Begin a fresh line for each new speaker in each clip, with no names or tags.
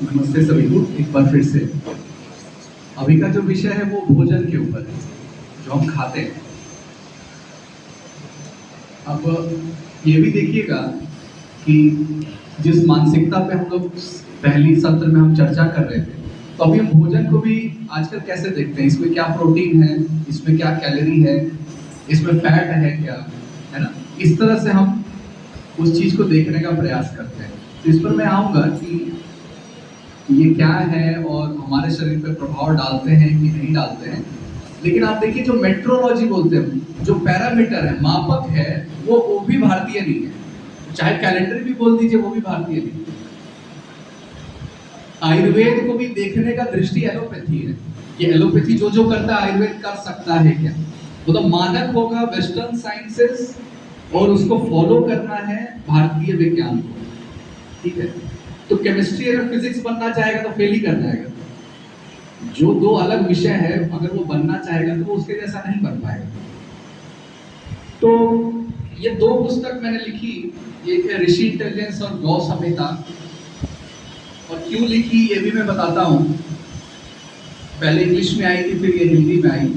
नमस्ते सभी को एक बार फिर से। अभी का जो विषय है वो भोजन के ऊपर है, जो हम खाते हैं। अब ये भी देखिएगा कि जिस मानसिकता पे हम लोग पहली सत्र में हम चर्चा कर रहे थे, तो अभी हम भोजन को भी आजकल कैसे देखते हैं, इसमें क्या प्रोटीन है, इसमें क्या कैलोरी है, इसमें फैट है क्या, है ना। इस तरह से हम उस चीज को देखने का प्रयास करते हैं। तो इस पर मैं आऊंगा कि ये क्या है और हमारे शरीर पर प्रभाव डालते हैं कि नहीं डालते हैं। लेकिन आप देखिए, जो मेट्रोलॉजी बोलते हैं, जो पैरामीटर है, मापक है, वो भी भारतीय नहीं है। चाहे कैलेंडर भी बोल दीजिए, वो भी भारतीय नहीं है। आयुर्वेद को भी देखने का दृष्टि एलोपैथी है कि एलोपैथी जो जो करता है आयुर्वेद कर सकता है क्या। वो तो मानक होगा वेस्टर्न साइंसेस और उसको फॉलो करना है भारतीय विज्ञान को, ठीक है। तो केमिस्ट्री अगर फिजिक्स बनना चाहेगा तो फेल ही कर जाएगा। जो दो अलग विषय है, अगर वो बनना चाहेगा तो वो उसके जैसा नहीं बन पाएगा। तो ये दो पुस्तक मैंने लिखी, एक है ऋषि इंटेलिजेंस और गौ संहिता। और क्यों लिखी ये भी मैं बताता हूँ। पहले इंग्लिश में आई थी, फिर ये हिंदी में आई।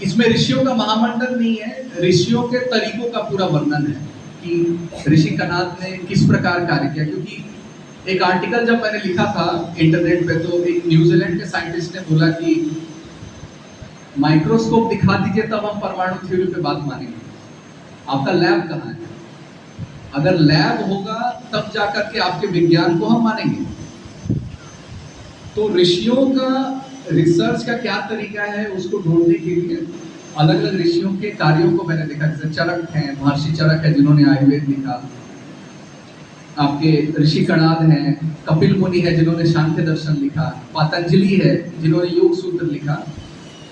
इसमें ऋषियों का महामंडल नहीं है, ऋषियों के तरीकों का पूरा वर्णन है कि ऋषि कनाद ने किस प्रकार कार्य किया। क्योंकि एक आर्टिकल जब मैंने लिखा था इंटरनेट पे, तो एक न्यूजीलैंड के साइंटिस्ट ने बोला कि माइक्रोस्कोप दिखा दीजिए तब हम परमाणु थ्योरी पे बात मानेंगे। आपका लैब कहाँ है? अगर लैब होगा तब जाकर के आपके विज्ञान को हम मानेंगे। तो ऋषियों का रिसर्च का क्या तरीका है उसको ढूंढने के लिए अलग अलग ऋषियों के कार्यों को मैंने देखा। जैसे चरक हैं, महर्षि चरक है जिन्होंने आयुर्वेद लिखा, आपके ऋषि कणाद हैं, कपिल मुनि है जिन्होंने सांख्य दर्शन लिखा, पतंजलि है जिन्होंने योग सूत्र लिखा।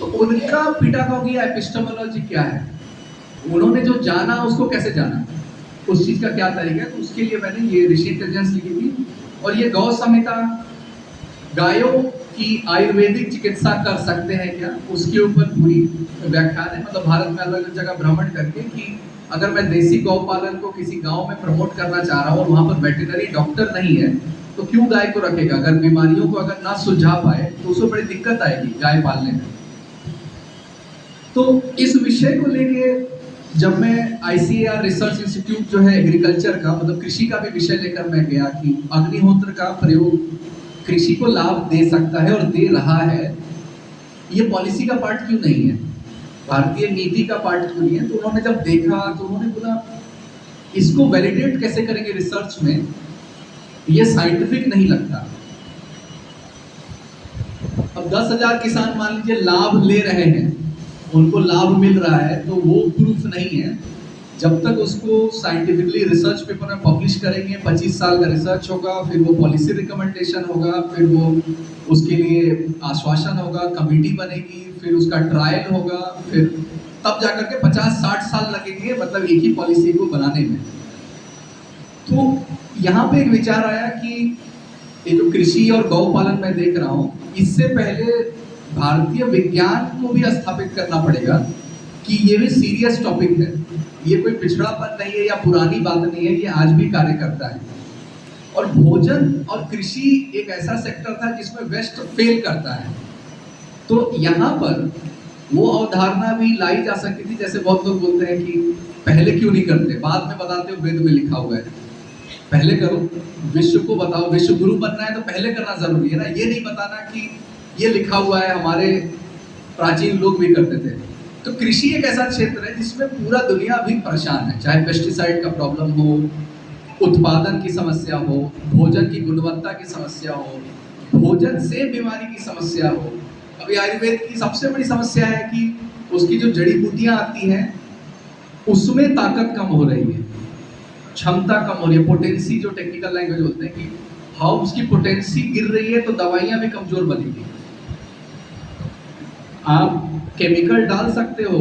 तो उनका पिडागॉजी एपिस्टेमोलॉजी क्या है, उन्होंने जो जाना उसको कैसे जाना, उस चीज का क्या तरीका है। तो उसके लिए मैंने ये ऋषि इंटेलिजेंस लिखी थी। और ये गौ संहिता, गायों की आयुर्वेदिक चिकित्सा कर सकते हैं क्या, उसके ऊपर पूरी व्याख्यान है। मतलब भारत में अलग अलग जगह भ्रमण करके कि अगर मैं देसी गौ पालन को किसी गांव में प्रमोट करना चाह रहा हूँ और वहां पर वेटरनरी डॉक्टर नहीं है, तो क्यों गाय को रखेगा। अगर बीमारियों को अगर ना सुलझा पाए तो उसको बड़ी दिक्कत आएगी गाय पालने में। तो इस विषय को लेके जब मैं ICAR रिसर्च इंस्टीट्यूट जो है एग्रीकल्चर का, मतलब कृषि का भी विषय लेकर मैं गया कि अग्निहोत्र का प्रयोग कृषि को लाभ दे सकता है और दे रहा है, ये पॉलिसी का पार्ट क्यों नहीं है, भारतीय नीति का पार्ट क्यों नहीं है। तो उन्होंने जब देखा तो उन्होंने बोला इसको वैलिडेट कैसे करेंगे रिसर्च में, ये साइंटिफिक नहीं लगता। अब 10,000 किसान मान लीजिए लाभ ले रहे हैं, उनको लाभ मिल रहा है, तो वो प्रूफ नहीं है। जब तक उसको साइंटिफिकली रिसर्च पेपर में पब्लिश करेंगे, 25 साल का रिसर्च होगा, फिर वो पॉलिसी रिकमेंडेशन होगा, फिर वो उसके लिए आश्वासन होगा, कमेटी बनेगी, फिर उसका ट्रायल होगा, फिर तब जाकर के 50-60 साल लगेंगे, मतलब एक ही पॉलिसी को बनाने में। तो यहाँ पे एक विचार आया कि ये जो कृषि और गौ पालन मैं देख रहा हूँ, इससे पहले भारतीय विज्ञान को भी स्थापित करना पड़ेगा कि ये भी सीरियस टॉपिक है, ये कोई पिछड़ापन नहीं है या पुरानी बात नहीं है, ये आज भी कार्य करता है। और भोजन और कृषि एक ऐसा सेक्टर था जिसमें वेस्ट फेल करता है। तो यहाँ पर वो अवधारणा भी लाई जा सकती थी। जैसे बहुत लोग बोलते हैं कि पहले क्यों नहीं करते, बाद में बताते हो, वेद में लिखा हुआ है पहले करो, विश्व को बताओ, विश्व गुरु बनना है तो पहले करना जरूरी है ना। ये नहीं बताना कि ये लिखा हुआ है, हमारे प्राचीन लोग भी करते थे। तो कृषि एक ऐसा क्षेत्र है जिसमें पूरा दुनिया अभी परेशान है, चाहे पेस्टिसाइड का प्रॉब्लम हो, उत्पादन की समस्या हो, भोजन की गुणवत्ता की समस्या हो, भोजन से बीमारी की समस्या हो। अभी आयुर्वेद की सबसे बड़ी समस्या है कि उसकी जो जड़ी बूटियां आती हैं उसमें ताकत कम हो रही है, क्षमता कम हो रही है, पोटेंसी जो टेक्निकल लैंग्वेज बोलते हैं कि हाउ उसकी पोटेंसी गिर रही है, तो दवाइयां भी कमजोर बनेगी। आप केमिकल डाल सकते हो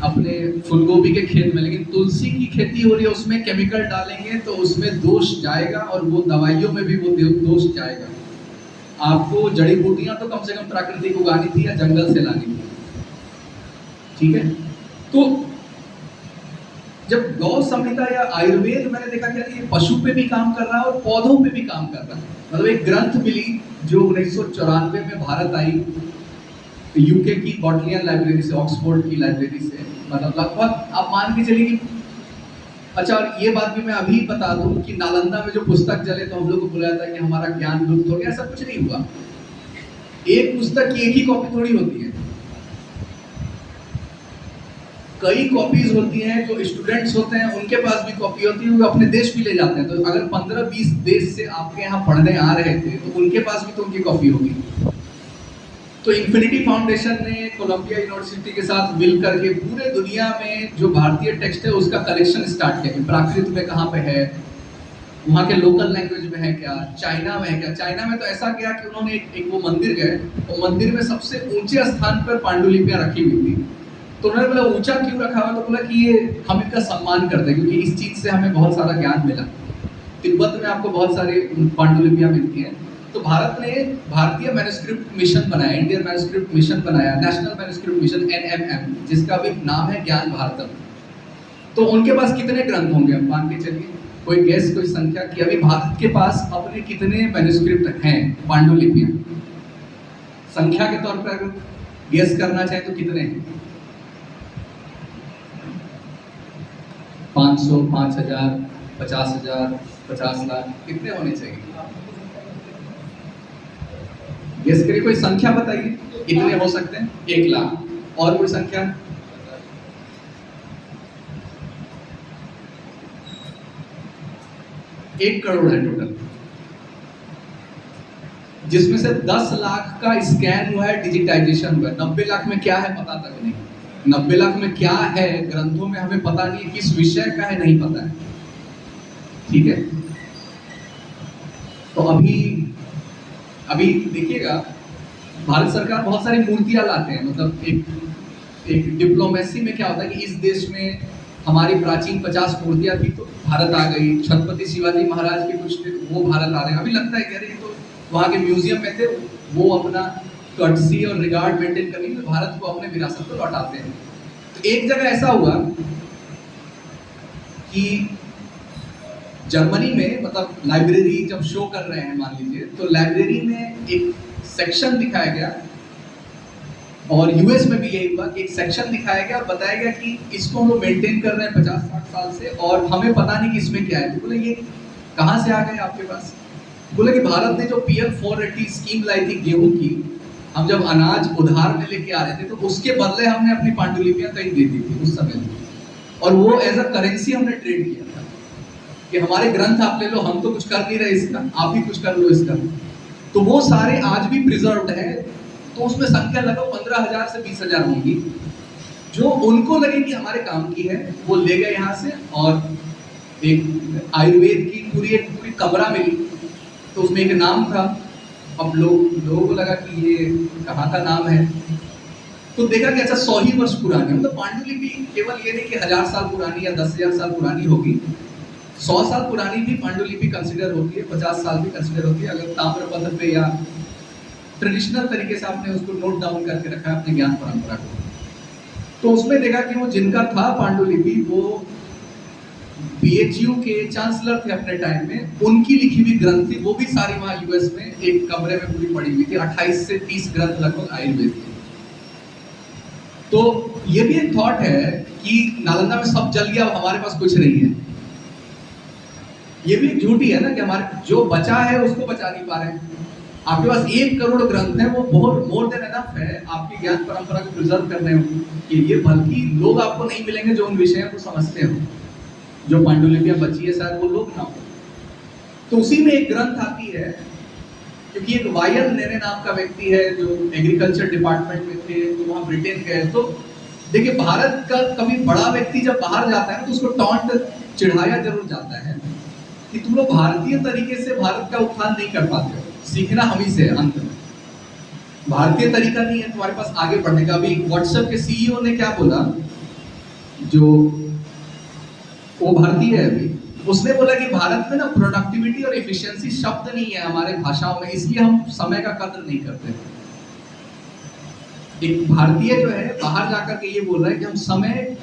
अपने फूलगोभी के खेत में, लेकिन तुलसी की खेती हो रही है उसमें केमिकल डालेंगे तो उसमें दोष जाएगा और वो दवाइयों में भी वो दोष जाएगा। आपको जड़ी बूटियां तो कम से कम प्राकृतिक उगानी थी या जंगल से लानी थी, ठीक है। तो जब गौ संहिता या आयुर्वेद मैंने देखा कि ये पशु पे भी काम कर रहा है और पौधों पे भी काम कर रहा है। मतलब एक ग्रंथ मिली जो 1994 में भारत आई, यूके की बॉटलियन लाइब्रेरी से, ऑक्सफोर्ड की लाइब्रेरी से। मतलब लगभग आप मान के चलिए कि, अच्छा, और ये बात भी मैं अभी बता दूं कि नालंदा में जो पुस्तक जले तो हम लोग को बुलाया था कि हमारा ज्ञान लुप्त हो गया, ऐसा कुछ नहीं हुआ। एक पुस्तक की एक ही कॉपी थोड़ी होती है, कई कॉपीज होती हैं। जो स्टूडेंट्स होते हैं उनके पास भी कॉपी होती है, वो अपने देश भी ले जाते हैं। तो अगर 15-20 देश से आपके यहाँ पढ़ने आ रहे थे तो उनके पास भी तो उनकी कॉपी होगी। तो इन्फिनिटी फाउंडेशन ने कोलंबिया यूनिवर्सिटी के साथ मिल करके पूरे दुनिया में जो भारतीय टेक्स्ट है उसका कलेक्शन स्टार्ट किया कि प्राकृत में कहाँ पे है, वहाँ के लोकल लैंग्वेज में है क्या, चाइना में है क्या। चाइना में तो ऐसा किया कि उन्होंने एक वो मंदिर गए, वो मंदिर में सबसे ऊंचे स्थान पर पांडुलिपियां रखी हुई थी। तो उन्होंने बोला ऊंचा क्यों रखा हुआ, तो बोला कि ये हम इनका सम्मान करते हैं क्योंकि इस चीज से हमें बहुत सारा ज्ञान मिला। तिब्बत में आपको बहुत सारी पांडुलिपियां मिलती हैं। तो भारत ने भारतीय मैन्युस्क्रिप्ट मिशन बनाया, इंडियन मैन्युस्क्रिप्ट मिशन बनाया, नेशनल मैन्युस्क्रिप्ट मिशन NMM, जिसका भी नाम है ज्ञान भारतम। तो उनके पास कितने ग्रंथ होंगे, हम मान के चलिए, कोई गैस, कोई संख्या कि अभी भारत के पास अपने कितने मैन्युस्क्रिप्ट हैं, पांडुलिपियां, संख्या के तौर पर अगर गैस करना चाहे तो कितने हैं? 500, 5000, 50,000, 50 लाख, कितने होने चाहिए? गेस करिए, कोई संख्या बताइए कितने हो सकते हैं। 1 लाख। और कोई संख्या? 1 करोड़ है टोटल, जिसमें से 10 लाख का स्कैन हुआ है, डिजिटाइजेशन हुआ है। 90 लाख में क्या है पता तक नहीं। 90 लाख में क्या है ग्रंथों में हमें पता नहीं, किस विषय का है नहीं पता है। ठीक है, तो अभी देखिएगा, भारत सरकार बहुत सारी मूर्तियां लाते हैं। मतलब एक डिप्लोमेसी में क्या होता है कि इस देश में हमारी प्राचीन 50 मूर्तियां थी तो भारत आ गई, छत्रपति शिवाजी महाराज के कुछ थे वो भारत आ रहे हैं। अभी लगता है कह रहे तो वहाँ के म्यूजियम में थे, वो अपना कर्टसी और रिगार्ड मेंटेन करने के लिए भारत को अपने विरासत को लौटाते हैं। तो एक जगह ऐसा हुआ कि जर्मनी में, मतलब लाइब्रेरी जब शो कर रहे हैं मान लीजिए, तो लाइब्रेरी में एक सेक्शन दिखाया गया, और यूएस में भी यही हुआ कि एक सेक्शन दिखाया गया और बताया गया कि इसको हम लोग मेंटेन कर रहे हैं 50-60 साल से और हमें पता नहीं कि इसमें क्या है। तो बोले ये कहाँ से आ गए आपके पास? बोले कि भारत ने जो PL 480 स्कीम लाई थी गेहूं की, हम जब अनाज उधार में लेके आ रहे थे तो उसके बदले हमने अपनी पांडुलिपियां कहीं दे दी थी उस समय, और वो एज अ करेंसी हमने ट्रेड किया था कि हमारे ग्रंथ आप ले लो, हम तो कुछ कर नहीं रहे इसका, आप ही कुछ कर लो इसका। तो वो सारे आज भी प्रिजर्व्ड है। तो उसमें संख्या लगभग 15,000 से 20,000 होंगी, जो उनको लगे कि हमारे काम की है, वो ले गए यहाँ से। और एक आयुर्वेद की पूरी कमरा मिली, तो उसमें एक नाम था। अब लोगों को लगा कि ये कहाँ का नाम है, तो देखा कि अच्छा 100 ही वर्ष पुरानी। मतलब पांडुलिपि केवल ये नहीं कि 1000 साल पुरानी या 10,000 साल पुरानी होगी, 100 साल पुरानी भी पांडुलिपि कंसिडर होती है, 50 साल भी कंसिडर होती है, अगर ताम्रपत्र पे या ट्रेडिशनल तरीके से आपने उसको नोट डाउन करके रखा है अपने ज्ञान परंपरा को। तो उसमें देखा कि वो जिनका था पांडुलिपि, वो BHU के चांसलर थे अपने टाइम में, उनकी लिखी हुई ग्रंथ थी, वो भी सारी वहाँ US में एक कमरे में पूरी पड़ी हुई थी। 28 से 30 ग्रंथ लगभग आयुर्वेद के। तो ये भी एक थॉट है कि नालंदा में सब जल गया, हमारे पास कुछ नहीं है। ये भी एक झूठी है ना कि हमारे जो बचा है उसको बचा नहीं पा रहे हैं। आपके पास 1 करोड़ ग्रंथ है, वो बहुत मोर देन एनफ है आपकी ज्ञान परंपरा को प्रिजर्व करने के लिए। बल्कि लोग आपको नहीं मिलेंगे जो उन विषयों को समझते हो। जो पांडुलिपियां बची है शायद वो लोग ना हो। तो उसी में एक ग्रंथ आती है, क्योंकि एक वायन नेने नाम का व्यक्ति है जो एग्रीकल्चर डिपार्टमेंट में थे, तो वहाँ ब्रिटेन गए। तो देखिए, भारत का कभी बड़ा व्यक्ति जब बाहर जाता है तो उसको टॉन्ट चिढ़ाया जरूर जाता है कि तुम लोग भारतीय तरीके से भारत का उत्थान नहीं कर पाते हो, सीखना हम ही से। अंत में भारतीय तरीका नहीं है तुम्हारे पास आगे बढ़ने का। अभी व्हाट्सएप के CEO ने क्या बोला, जो वो भारतीय है अभी, उसने बोला कि भारत में ना प्रोडक्टिविटी और एफिशिएंसी शब्द नहीं है हमारे भाषाओं में, इसलिए हम समय का कदर नहीं करते। एक भारतीय जो है बाहर जाकर के ये बोल रहा है कि हम समय,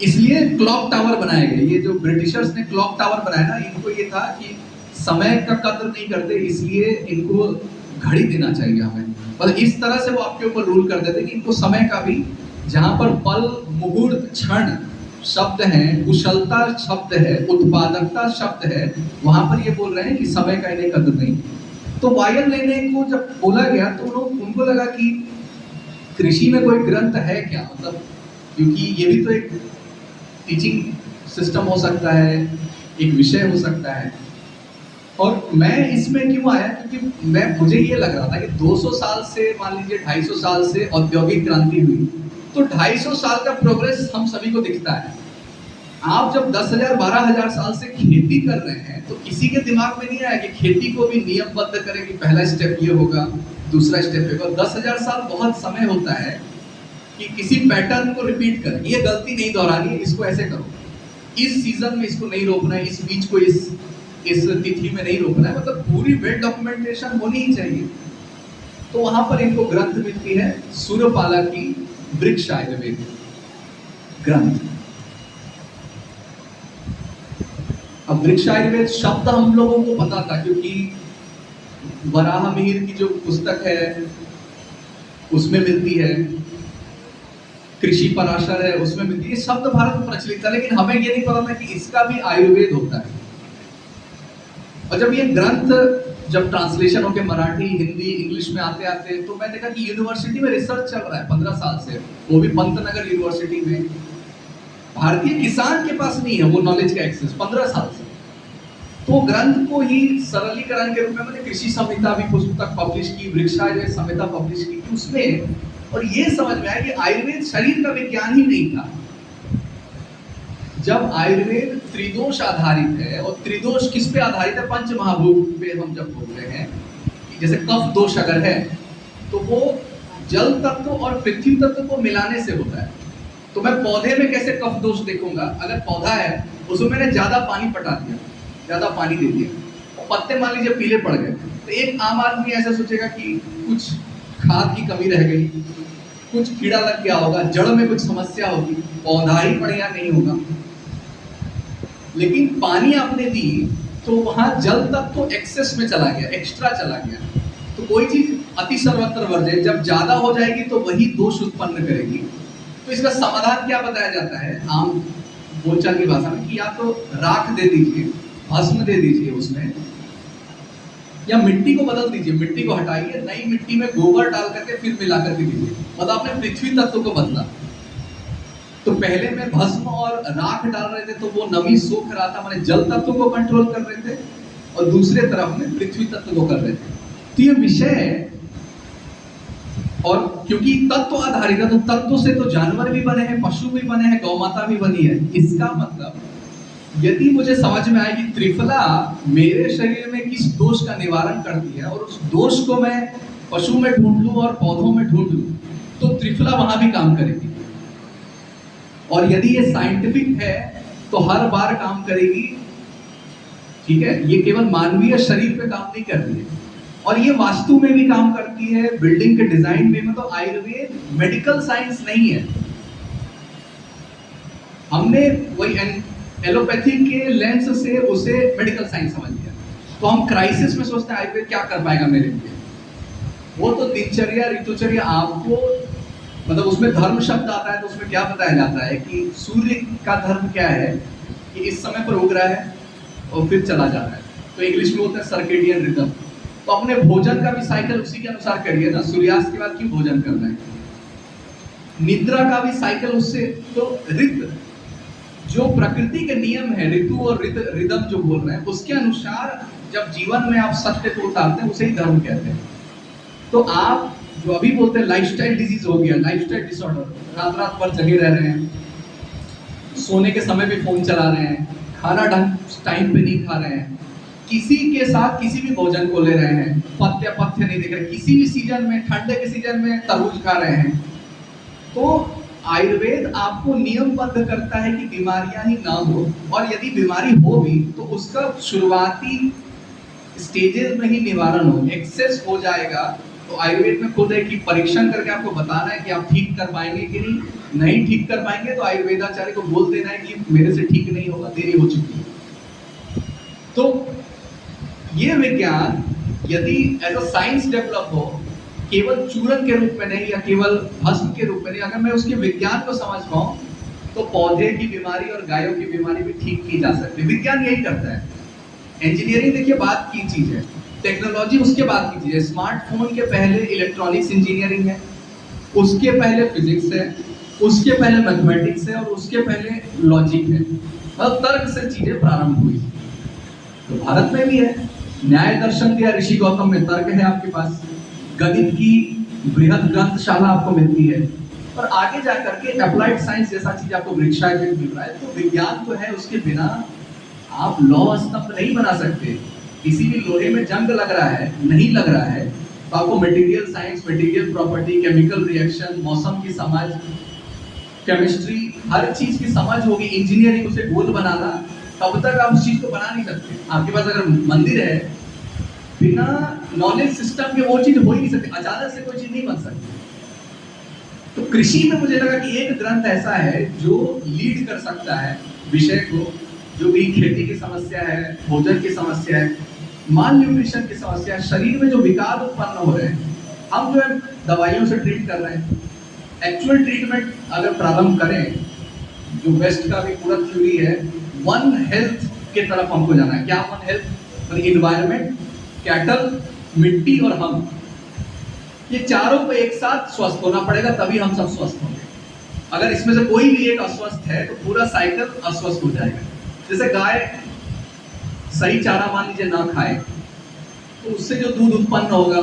इसलिए क्लॉक टावर बनाए गए। ये जो ब्रिटिशर्स ने क्लॉक टावर बनाया ना, इनको ये था कि समय का कद्र नहीं करते, इसलिए इनको घड़ी देना चाहिए हमें। मतलब इस तरह से वो आपके ऊपर रूल कर देते कि इनको समय का भी, जहां पर पल, मुहूर्त, क्षण शब्द है, कुशलता शब्द है, उत्पादकता शब्द है, वहां पर ये बोल रहे हैं कि समय का इन्हें कद्र नहीं। तो वायल लेने को जब बोला गया तो उनको लगा कि कृषि में कोई ग्रंथ है क्या, मतलब क्योंकि ये भी तो एक टीचिंग सिस्टम हो सकता है, एक विषय हो सकता है। और मैं इसमें क्यों आया, क्योंकि मुझे ये लग रहा था कि 200 साल से, मान लीजिए 250 साल से औद्योगिक क्रांति हुई, तो 250 साल का प्रोग्रेस हम सभी को दिखता है। आप जब 10,000 12,000 साल से खेती कर रहे हैं तो किसी के दिमाग में नहीं आया कि खेती को भी नियमबद्ध करें कि पहला स्टेप ये होगा, दूसरा स्टेप होगा। 10,000 साल बहुत समय होता है कि किसी पैटर्न को रिपीट करें, ये गलती नहीं दोहरानी है, इसको ऐसे करो, इस सीजन में इसको नहीं रोकना है, इस बीज को इस तिथि में नहीं रोकना है, मतलब पूरी वेल डॉक्यूमेंटेशन होनी ही चाहिए। तो वहां पर इनको ग्रंथ मिलती है, सूर्यपाला की वृक्ष आयुर्वेद ग्रंथ। अब वृक्ष आयुर्वेद शब्द हम लोगों को पता था, क्योंकि वराह मिहिर की जो पुस्तक है उसमें मिलती है, कृषि पराशर है उसमें मिलती है, शब्द भारत में प्रचलित था, लेकिन हमें ये नहीं पता था कि इसका भी आयुर्वेद होता है। और जब ये ग्रंथ जब ट्रांसलेशन होके मराठी, हिंदी, इंग्लिश में आते आते, तो मैं देखा कि यूनिवर्सिटी में रिसर्च चल रहा है 15 साल से, वो भी पंतनगर यूनिवर्सिटी में। भारतीय किसान के पास नहीं है वो नॉलेज का एक्सेस 15 साल से। तो ग्रंथ को ही सरलीकरण के रूप में मैंने कृषि संहिता भी पुस्तक पब्लिश की, वृक्ष आयुर्वेद संहिता पब्लिश की उसमें, और ये समझ में आया कि आयुर्वेद शरीर का विज्ञान ही नहीं था। जब आयुर्वेद त्रिदोष आधारित है, और त्रिदोष किस पे आधारित है, पंच महाभूत पे हम जब बोल रहे हैं, जैसे कफ दोष अगर है तो वो जल तत्व और पृथ्वी तत्व को मिलाने से होता है। तो मैं पौधे में कैसे कफ दोष देखूंगा, अगर पौधा है उसमें मैंने ज्यादा पानी पटा दिया, ज्यादा पानी दे दिया, और पत्ते मान लीजिए पीले पड़ गए, तो एक आम आदमी ऐसा सोचेगा कि कुछ खाद की कमी रह गई, कुछ कीड़ा लग गया होगा, जड़ में कुछ समस्या होगी, पौधा ही बढ़िया नहीं होगा। लेकिन पानी आपने दी तो वहां जल तक तो एक्सेस में चला गया, एक्स्ट्रा चला गया। तो कोई चीज अति सर्वत्र वर्ज्य, जब ज्यादा हो जाएगी तो वही दोष उत्पन्न करेगी। तो इसका समाधान क्या बताया जाता है आम बोलचाल की भाषा में, कि या तो राख दे दीजिए, भस्म दे दीजिए उसमें, या मिट्टी को बदल दीजिए, मिट्टी को हटाइए, नई मिट्टी में गोबर डाल करके फिर मिला करके दीजिए। मतलब आपने पृथ्वी तत्व को बदला। तो पहले में भस्म और राख डाल रहे थे तो वो नमी सोख रहा था, माने जल तत्व को कंट्रोल कर रहे थे, और दूसरे तरफ में पृथ्वी तत्व को कर रहे थे। तो ये विषय है, और क्योंकि तत्व आधारित है तो तत्व से तो जानवर भी बने हैं, पशु भी बने हैं, गौमाता भी बनी है। इसका मतलब यदि मुझे समझ में आए कि त्रिफला मेरे शरीर में किस दोष का निवारण करती है, और उस दोष को मैं पशु में ढूंढ लूं और पौधों में ढूंढ लूं, तो त्रिफला वहां भी काम करेगी। और यदि ये साइंटिफिक है तो हर बार काम करेगी। ठीक है, ये केवल मानवीय शरीर पे काम नहीं करती है, और ये वास्तु में भी काम करती है, बिल्डिंग के डिजाइन में। तो आयुर्वेद मेडिकल साइंस नहीं है। हमने वही एलोपैथी के लेंस से उसे मेडिकल साइंस समझ लिया। तो हम क्राइसिस में सोचते हैं आयुर्वेद क्या कर पाएगा मेरे लिए। वो तो दिनचर्या, ऋतुचर्या, आपको मतलब उसमें धर्म शब्द आता है तो उसमें क्या बताया जाता है कि सूर्य का धर्म क्या है कि इस समय पर उग रहा है और फिर चला जा रहा है। तो इंग्लिश में होता है सर्केडियन रिदम। तो अपने भोजन का भी साइकिल उसी के अनुसार करिए ना, सूर्यास्त के बाद क्यों भोजन करना है। निद्रा का भी साइकिल उससे, तो ऋत जो प्रकृति के नियम है, ऋतु और रिदम जो बोल रहे हैं, उसके अनुसार जब जीवन में आप सत्य को उतारते हैं उसे ही धर्म कहते हैं। तो आप जो अभी बोलते हैं लाइफस्टाइल डिजीज हो गया, लाइफस्टाइल डिसऑर्डर, रात रात भर जगे रह रहे हैं, सोने के समय भी फोन चला रहे हैं, खाना ढंग टाइम पे नहीं खा रहे हैं, किसी के साथ किसी भी भोजन को ले रहे हैं, पथ्य नहीं देख रहे, किसी भी सीजन में, ठंडे के सीजन में तरबूज खा रहे हैं। तो आयुर्वेद आपको नियमबद्ध करता है कि बीमारियां ही ना हो, और यदि बीमारी हो भी तो उसका शुरुआती स्टेजेस में ही निवारण हो। एक्सेस हो जाएगा तो आयुर्वेद में खुद है कि परीक्षण करके आपको बताना है कि आप ठीक कर पाएंगे कि नहीं ठीक कर पाएंगे तो आयुर्वेदाचार्य को बोल देना है कि मेरे से ठीक नहीं होगा, देरी हो चुकी है। तो ये विज्ञान यदि एज अ साइंस डेवलप हो, केवल चूरन के रूप में नहीं या केवल भस्म के रूप में नहीं, अगर मैं उसके विज्ञान को समझ पाऊं तो पौधे की बीमारी और गायों की बीमारी भी ठीक की जा सकती है। विज्ञान यही करता है। इंजीनियरिंग देखिए बात की चीज है, टेक्नोलॉजी उसके बाद की चीज है। स्मार्टफोन के पहले इलेक्ट्रॉनिक्स इंजीनियरिंग है, उसके पहले फिजिक्स है, उसके पहले मैथमेटिक्स है और उसके पहले लॉजिक है। मतलब तर्क से चीजें प्रारंभ हुई। तो भारत में भी है, न्याय दर्शन दिया ऋषि गौतम में, तर्क है आपके पास, गणित की बृहद ग्रंथशाला आपको मिलती है, और आगे जाकर के अप्लाइड साइंस जैसा चीज आपको वृक्षाय में मिल रहा है। तो विज्ञान तो है, उसके बिना आप लौह स्तंभ नहीं बना सकते। किसी भी लोहे में जंग लग रहा है, नहीं लग रहा है, तो आपको material science, material property, chemical reaction, मौसम की समझ, केमिस्ट्री, हर चीज की समझ होगी। इंजीनियरिंग उसे गोल बनाना, तब तक आप उस चीज को बना नहीं सकते। आपके पास अगर मंदिर है, बिना नॉलेज सिस्टम के वो चीज हो ही नहीं सकती, अचानक से कोई चीज नहीं बन सकती। तो कृषि में मुझे लगा कि एक ग्रंथ ऐसा है जो लीड कर सकता है विषय को, जो भी खेती की समस्या है, भोजन की समस्या है, माल न्यूट्रिशन की समस्या है, शरीर में जो विकार उत्पन्न हो रहे हैं, हम जो है दवाइयों से ट्रीट कर रहे हैं। एक्चुअल ट्रीटमेंट अगर प्रारंभ करें, जो वेस्ट का भी पूरा थ्योरी है, वन हेल्थ के तरफ हमको जाना है। क्या वन हेल्थ? इन्वायरमेंट, कैटल, मिट्टी और हम, ये चारों को एक साथ स्वस्थ होना पड़ेगा, तभी हम सब स्वस्थ होंगे। अगर इसमें से कोई भी एक अस्वस्थ है तो पूरा साइकिल अस्वस्थ हो जाएगा। जैसे गाय सही चारा मान लीजिए ना खाए, तो उससे जो दूध उत्पन्न होगा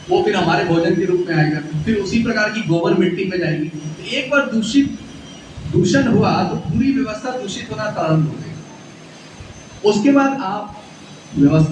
वो फिर हमारे भोजन के रूप में आएगा, फिर उसी प्रकार की गोबर मिट्टी में जाएगी। तो एक बार दूषण हुआ तो पूरी व्यवस्था दूषित होना प्रारंभ हो गई। उसके बाद आप व्यवस्था